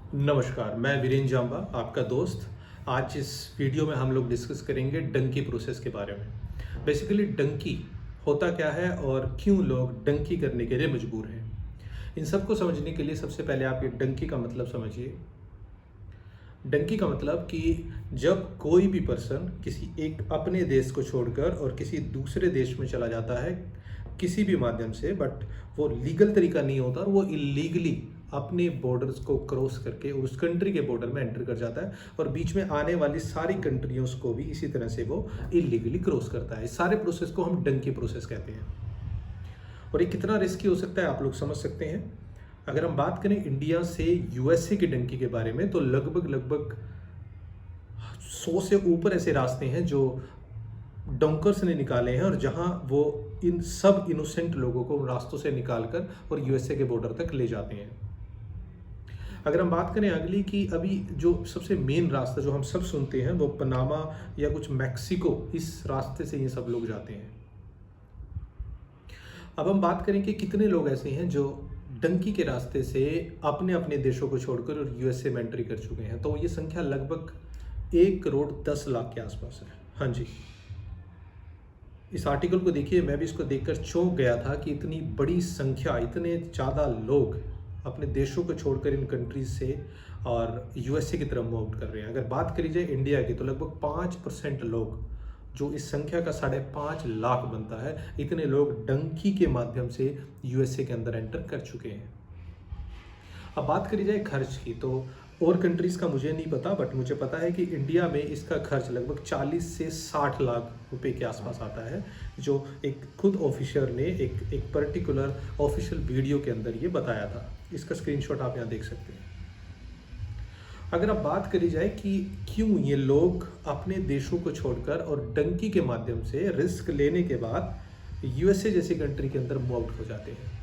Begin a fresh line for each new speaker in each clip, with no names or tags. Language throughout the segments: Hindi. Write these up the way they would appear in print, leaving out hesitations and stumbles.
नमस्कार, मैं वीरेंद्र जांबा, आपका दोस्त। आज इस वीडियो में हम लोग डिस्कस करेंगे डंकी प्रोसेस के बारे में। बेसिकली डंकी होता क्या है और क्यों लोग डंकी करने के लिए मजबूर हैं। इन सबको समझने के लिए सबसे पहले आप ये डंकी का मतलब समझिए। डंकी का मतलब कि जब कोई भी पर्सन किसी एक अपने देश को छोड़कर और किसी दूसरे देश में चला जाता है किसी भी माध्यम से, बट वो लीगल तरीका नहीं होता और वो इलीगली अपने बॉर्डर्स को क्रॉस करके उस कंट्री के बॉर्डर में एंटर कर जाता है और बीच में आने वाली सारी कंट्रियों को भी इसी तरह से वो इलीगली क्रॉस करता है। इस सारे प्रोसेस को हम डंकी प्रोसेस कहते हैं। और ये कितना रिस्की हो सकता है आप लोग समझ सकते हैं। अगर हम बात करें इंडिया से यूएसए की डंकी के बारे में, तो लगभग लगभग 100 से ऊपर ऐसे रास्ते हैं जो डंकर्स ने निकाले हैं और जहां वो इन सब इनोसेंट लोगों को उन रास्तों से निकालकर और यूएसए के बॉर्डर तक ले जाते हैं। अगर हम बात करें अगली की, अभी जो सबसे मेन रास्ता जो हम सब सुनते हैं वो पनामा या कुछ मैक्सिको, इस रास्ते से ये सब लोग जाते हैं। अब हम बात करें कि कितने लोग ऐसे हैं जो डंकी के रास्ते से अपने अपने देशों को छोड़कर और यूएसए में एंट्री कर चुके हैं। तो ये संख्या लगभग 1,10,00,000 के आसपास है। हाँ जी, इस आर्टिकल को देखिए, मैं भी इसको देखकर चौंक गया था कि इतनी बड़ी संख्या, इतने ज़्यादा लोग अपने देशों को छोड़कर इन कंट्रीज से और यूएसए की तरफ मूव आउट कर रहे हैं। अगर बात करी जाए इंडिया की, तो लगभग 5% लोग, जो इस संख्या का 5.5 लाख बनता है, इतने लोग डंकी के माध्यम से यूएसए के अंदर एंटर कर चुके हैं। अब बात करी जाए खर्च की, तो और कंट्रीज़ का मुझे नहीं पता, बट मुझे पता है कि इंडिया में इसका खर्च लगभग 40 से 60 लाख रुपए के आसपास आता है, जो एक खुद ऑफिसर ने एक पर्टिकुलर ऑफिशियल वीडियो के अंदर ये बताया था। इसका स्क्रीनशॉट आप यहाँ देख सकते हैं। अगर अब बात करी जाए कि क्यों ये लोग अपने देशों को छोड़कर और डंकी के माध्यम से रिस्क लेने के बाद यूएसए जैसी कंट्री के अंदर मूव आउट हो जाते हैं,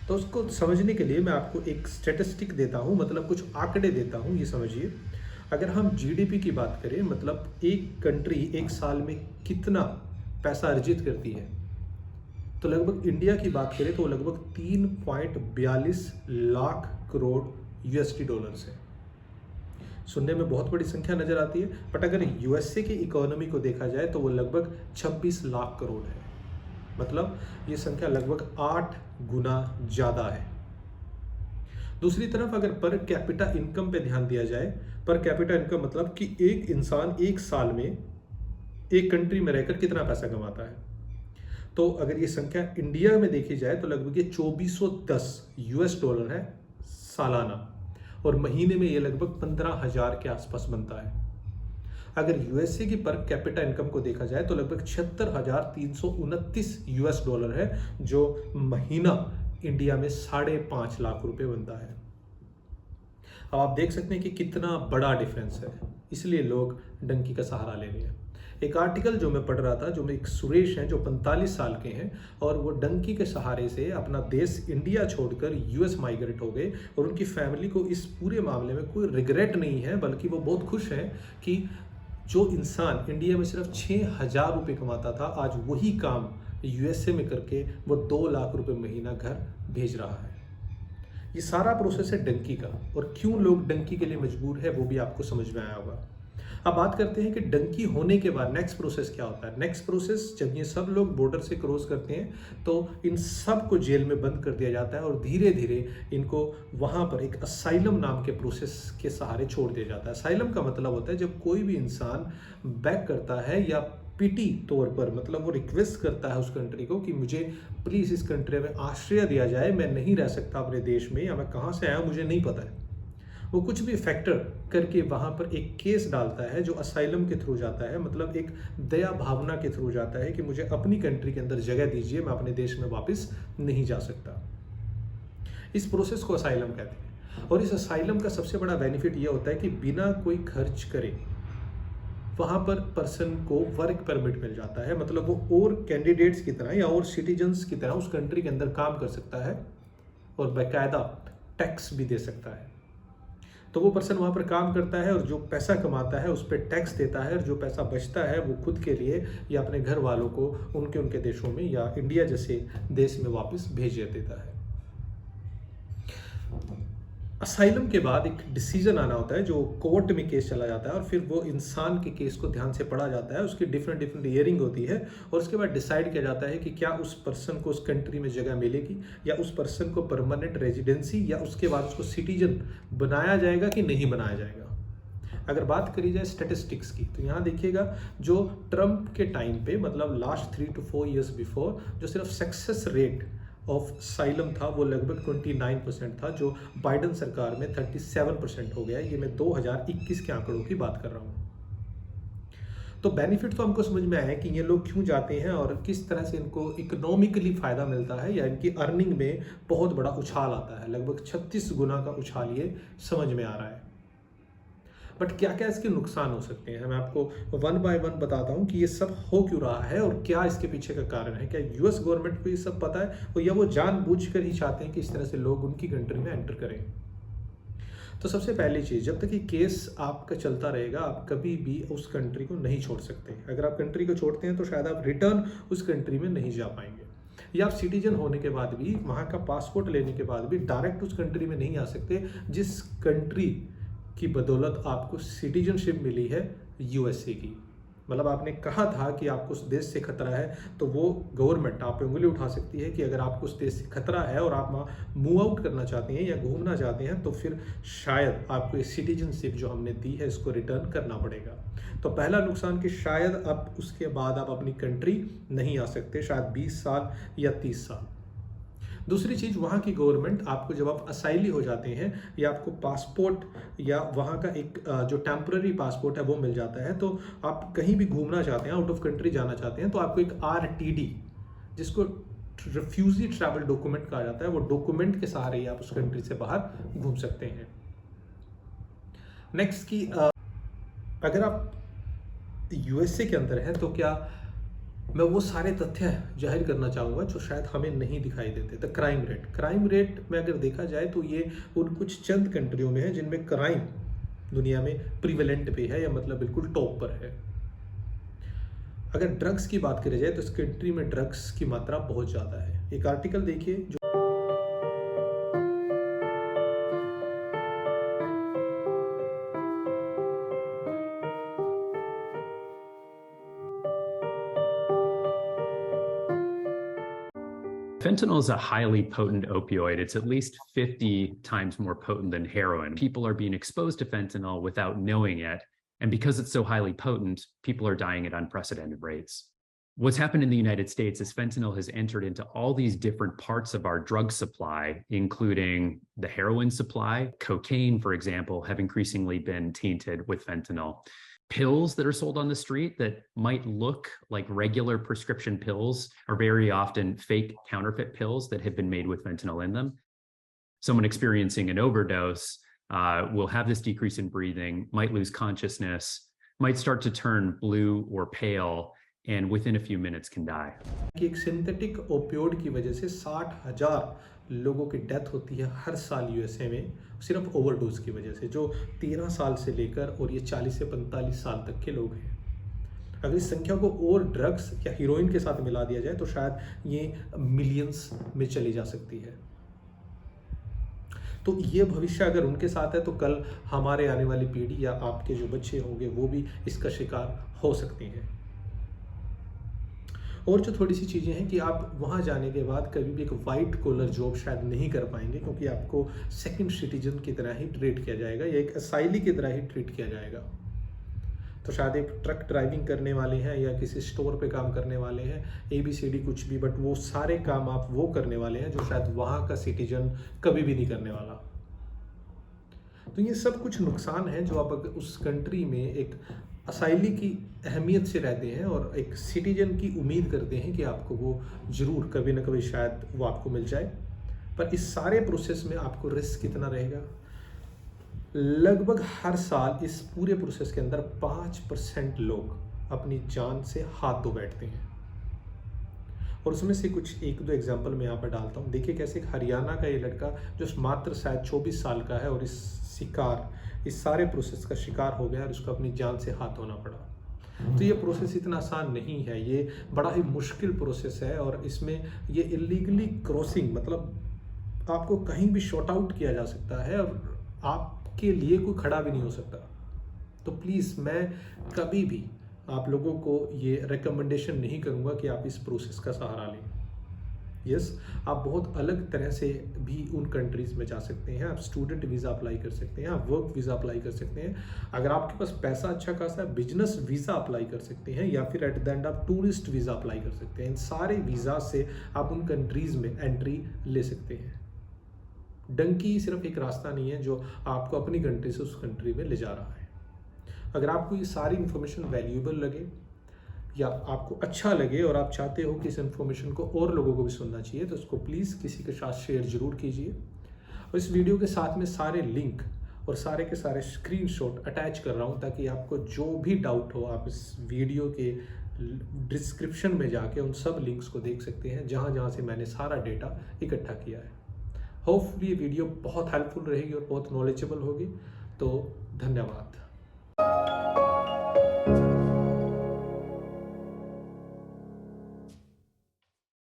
तो उसको समझने के लिए मैं आपको एक स्टैटिस्टिक देता हूँ, मतलब कुछ आंकड़े देता हूँ। ये समझिए, अगर हम जीडीपी की बात करें, मतलब एक कंट्री एक साल में कितना पैसा अर्जित करती है, तो लगभग इंडिया की बात करें तो लगभग 3.42 लाख करोड़ यूएसडी डॉलर्स है। सुनने में बहुत बड़ी संख्या नजर आती है, बट अगर यूएसए की इकोनॉमी को देखा जाए तो वो लगभग 26 लाख करोड़ है। मतलब ये संख्या लगभग 8 गुना ज़्यादा है। दूसरी तरफ अगर पर कैपिटा इनकम पे ध्यान दिया जाए, पर कैपिटा इनकम मतलब कि एक इंसान एक साल में एक कंट्री में रहकर कितना पैसा कमाता है, तो अगर ये संख्या इंडिया में देखी जाए तो लगभग ये 2410 यूएस डॉलर है सालाना, और महीने में ये लगभग 15,000 के आसपास बनता है। अगर यूएसए की पर कैपिटा इनकम को देखा जाए तो लगभग 76,329 यूएस डॉलर है, जो महीना इंडिया में 5.5 लाख रुपए बनता है। अब आप देख सकते हैं कि कितना बड़ा डिफरेंस है, इसलिए लोग डंकी का सहारा ले रहे हैं। एक आर्टिकल जो मैं पढ़ रहा था, जो एक सुरेश हैं जो 45 साल के हैं, और वो डंकी के सहारे से अपना देश इंडिया छोड़कर यूएस माइग्रेट हो गए, और उनकी फैमिली को इस पूरे मामले में कोई रिग्रेट नहीं है, बल्कि वो बहुत खुश हैं कि जो इंसान इंडिया में सिर्फ 6,000 रुपये कमाता था, आज वही काम यूएसए में करके वो 2 लाख रुपए महीना घर भेज रहा है। ये सारा प्रोसेस है डंकी का, और क्यों लोग डंकी के लिए मजबूर है वो भी आपको समझ में आया होगा। अब बात करते हैं कि डंकी होने के बाद नेक्स्ट प्रोसेस क्या होता है। नेक्स्ट प्रोसेस, जब ये सब लोग बॉर्डर से क्रॉस करते हैं तो इन सब को जेल में बंद कर दिया जाता है, और धीरे धीरे इनको वहाँ पर एक असाइलम नाम के प्रोसेस के सहारे छोड़ दिया जाता है। असाइलम का मतलब होता है जब कोई भी इंसान बैक करता है या पीटी तौर पर, मतलब वो रिक्वेस्ट करता है उस कंट्री को कि मुझे प्लीज़ इस कंट्री में आश्रय दिया जाए, मैं नहीं रह सकता अपने देश में, या मैं कहाँ से आया मुझे नहीं पता है। वो कुछ भी फैक्टर करके वहाँ पर एक केस डालता है जो असाइलम के थ्रू जाता है, मतलब एक दया भावना के थ्रू जाता है कि मुझे अपनी कंट्री के अंदर जगह दीजिए, मैं अपने देश में वापस नहीं जा सकता। इस प्रोसेस को असाइलम कहते हैं। और इस असाइलम का सबसे बड़ा बेनिफिट ये होता है कि बिना कोई खर्च करे वहाँ पर पर्सन को वर्क परमिट मिल जाता है, मतलब वो और कैंडिडेट्स की तरह या और सिटीजन्स की तरह उस कंट्री के अंदर काम कर सकता है और बाकायदा टैक्स भी दे सकता है। तो वो पर्सन वहाँ पर काम करता है और जो पैसा कमाता है उस पर टैक्स देता है, और जो पैसा बचता है वो खुद के लिए या अपने घर वालों को उनके देशों में या इंडिया जैसे देश में वापस भेज देता है। असाइलम के बाद एक डिसीजन आना होता है, जो कोर्ट में केस चला जाता है और फिर वो इंसान के केस को ध्यान से पढ़ा जाता है, उसकी डिफरेंट डिफरेंट हियरिंग होती है और उसके बाद डिसाइड किया जाता है कि क्या उस पर्सन को उस कंट्री में जगह मिलेगी या उस पर्सन को परमानेंट रेजिडेंसी या उसके बाद उसको सिटीजन बनाया जाएगा कि नहीं बनाया जाएगा। अगर बात करी जाए स्टैटिस्टिक्स की, तो यहाँ देखिएगा जो ट्रंप के टाइम पे, मतलब लास्ट 3 to 4 years बिफोर, जो सिर्फ सक्सेस रेट ऑफ साइलम था वो लगभग 29% था, जो बाइडन सरकार में 37% हो गया। ये मैं 2021 के आंकड़ों की बात कर रहा हूँ। तो बेनिफिट तो हमको समझ में आया कि ये लोग क्यों जाते हैं और किस तरह से इनको इकोनॉमिकली फ़ायदा मिलता है या इनकी अर्निंग में बहुत बड़ा उछाल आता है। लगभग 36 गुना का उछाल ये समझ में आ रहा है। बट क्या क्या इसके नुकसान हो सकते हैं, मैं आपको वन बाय वन बताता हूँ कि ये सब हो क्यों रहा है और क्या इसके पीछे का कारण है। क्या यूएस गवर्नमेंट को ये सब पता है और या वो जानबूझकर ही चाहते हैं कि इस तरह से लोग उनकी कंट्री में एंटर करें। तो सबसे पहली चीज़, जब तक ये केस आपका चलता रहेगा आप कभी भी उस कंट्री को नहीं छोड़ सकते। अगर आप कंट्री को छोड़ते हैं तो शायद आप रिटर्न उस कंट्री में नहीं जा पाएंगे, या आप सिटीजन होने के बाद भी, वहाँ का पासपोर्ट लेने के बाद भी डायरेक्ट उस कंट्री में नहीं आ सकते जिस कंट्री की बदौलत आपको सिटीजनशिप मिली है यूएसए की। मतलब आपने कहा था कि आपको उस देश से खतरा है, तो वो गवर्नमेंट आप पे उंगली उठा सकती है कि अगर आपको उस देश से खतरा है और आप वहाँ मूव आउट करना चाहते हैं या घूमना चाहते हैं, तो फिर शायद आपको ये सिटीजनशिप जो हमने दी है इसको रिटर्न करना पड़ेगा। तो पहला नुकसान कि शायद अब उसके बाद आप अपनी कंट्री नहीं आ सकते, शायद 20 साल या 30 साल। दूसरी चीज़, वहाँ की गवर्नमेंट आपको, जब आप असाइली हो जाते हैं या आपको पासपोर्ट या वहाँ का एक जो टेम्पररी पासपोर्ट है वो मिल जाता है, तो आप कहीं भी घूमना चाहते हैं, आउट ऑफ कंट्री जाना चाहते हैं, तो आपको एक RTD, जिसको रिफ्यूजी ट्रैवल डॉक्यूमेंट कहा जाता है, वो डॉक्यूमेंट के सहारे ही आप उस कंट्री से बाहर घूम सकते हैं। नेक्स्ट की अगर आप USA के अंदर हैं तो क्या मैं वो सारे तथ्य जाहिर करना चाहूँगा जो शायद हमें नहीं दिखाई देते। द क्राइम रेट में अगर देखा जाए तो ये उन कुछ चंद कंट्रियों में है जिनमें क्राइम दुनिया में प्रिवेलेंट पे है, या मतलब बिल्कुल टॉप पर है। अगर ड्रग्स की बात करी जाए तो इस कंट्री में ड्रग्स की मात्रा बहुत ज़्यादा है। एक आर्टिकल देखिए जो
Fentanyl is a highly potent opioid. It's at least 50 times more potent than heroin. People are being exposed to fentanyl without knowing it. And because it's so highly potent, people are dying at unprecedented rates. What's happened in the United States is fentanyl has entered into all these different parts of our drug supply, including the heroin supply. Cocaine, for example, have increasingly been tainted with fentanyl. Pills that are sold on the street that might look like regular prescription pills are very often fake counterfeit pills that have been made with fentanyl in them. Someone experiencing an overdose will have this decrease in breathing, might lose consciousness, might start to turn blue or pale, and within a few minutes can die.
कि एक सिंथेटिक ओपियोड की वजह से 60,000 लोगों की डेथ होती है हर साल USA में, सिर्फ ओवरडोज की वजह से, जो 13 साल से लेकर और ये 40 से 45 साल तक के लोग हैं। अगर इस संख्या को और ड्रग्स या हीरोइन के साथ मिला दिया जाए तो शायद ये मिलियंस में चली जा सकती है। तो ये भविष्य अगर उनके साथ है तो कल हमारे आने वाली पीढ़ी या आपके जो बच्चे होंगे वो भी इसका शिकार हो सकती हैं। और जो थोड़ी सी चीज़ें हैं कि आप वहाँ जाने के बाद कभी भी एक वाइट कॉलर जॉब शायद नहीं कर पाएंगे, क्योंकि आपको सेकंड सिटीजन की तरह ही ट्रीट किया जाएगा या एक असाइली की तरह ही ट्रीट किया जाएगा। तो शायद एक ट्रक ड्राइविंग करने वाले हैं या किसी स्टोर पे काम करने वाले हैं, ABCD कुछ भी, बट वो सारे काम आप वो करने वाले हैं जो शायद वहाँ का सिटीजन कभी भी नहीं करने वाला। तो ये सब कुछ नुकसान है जो आप उस कंट्री में एक असाइली की अहमियत से रहते हैं और एक सिटीजन की उम्मीद करते हैं कि आपको वो ज़रूर कभी ना कभी शायद वो आपको मिल जाए। पर इस सारे प्रोसेस में आपको रिस्क कितना रहेगा? लगभग हर साल इस पूरे प्रोसेस के अंदर 5% लोग अपनी जान से हाथ धो बैठते हैं। और उसमें से कुछ 1-2 एग्जाम्पल मैं यहाँ पर डालता हूँ। देखिए कैसे हरियाणा का ये लड़का जो मात्र शायद 24 साल का है और इस सारे प्रोसेस का शिकार हो गया और उसको अपनी जान से हाथ धोना पड़ा। तो ये प्रोसेस इतना आसान नहीं है, ये बड़ा ही मुश्किल प्रोसेस है और इसमें ये इलीगली क्रॉसिंग, मतलब आपको कहीं भी शॉर्ट आउट किया जा सकता है और आपके लिए कोई खड़ा भी नहीं हो सकता। तो प्लीज़ मैं कभी भी आप लोगों को ये रिकमेंडेशन नहीं करूँगा कि आप इस प्रोसेस का सहारा लें। यस, आप बहुत अलग तरह से भी उन कंट्रीज़ में जा सकते हैं। आप स्टूडेंट वीज़ा अप्लाई कर सकते हैं, आप वर्क वीज़ा अप्लाई कर सकते हैं। अगर आपके पास पैसा अच्छा खासा है, बिजनेस वीज़ा अप्लाई कर सकते हैं, या फिर एट द एंड आप टूरिस्ट वीज़ा अप्लाई कर सकते हैं। इन सारे वीज़ा से आप उन कंट्रीज़ में एंट्री ले सकते हैं। डंकी सिर्फ एक रास्ता नहीं है जो आपको अपनी कंट्री से उस कंट्री में ले जा रहा है। अगर आपको ये सारी इन्फॉर्मेशन वैल्यूएबल लगे या आपको अच्छा लगे और आप चाहते हो कि इस इन्फॉर्मेशन को और लोगों को भी सुनना चाहिए, तो इसको प्लीज़ किसी के साथ शेयर ज़रूर कीजिए। और इस वीडियो के साथ में सारे लिंक और सारे के सारे स्क्रीनशॉट अटैच कर रहा हूँ, ताकि आपको जो भी डाउट हो आप इस वीडियो के डिस्क्रिप्शन में जाके उन सब लिंक्स को देख सकते हैं, जहाँ जहाँ से मैंने सारा डेटा इकट्ठा किया है। होपफुली ये वीडियो बहुत हेल्पफुल रहेगी और बहुत नॉलेजेबल होगी। तो धन्यवाद।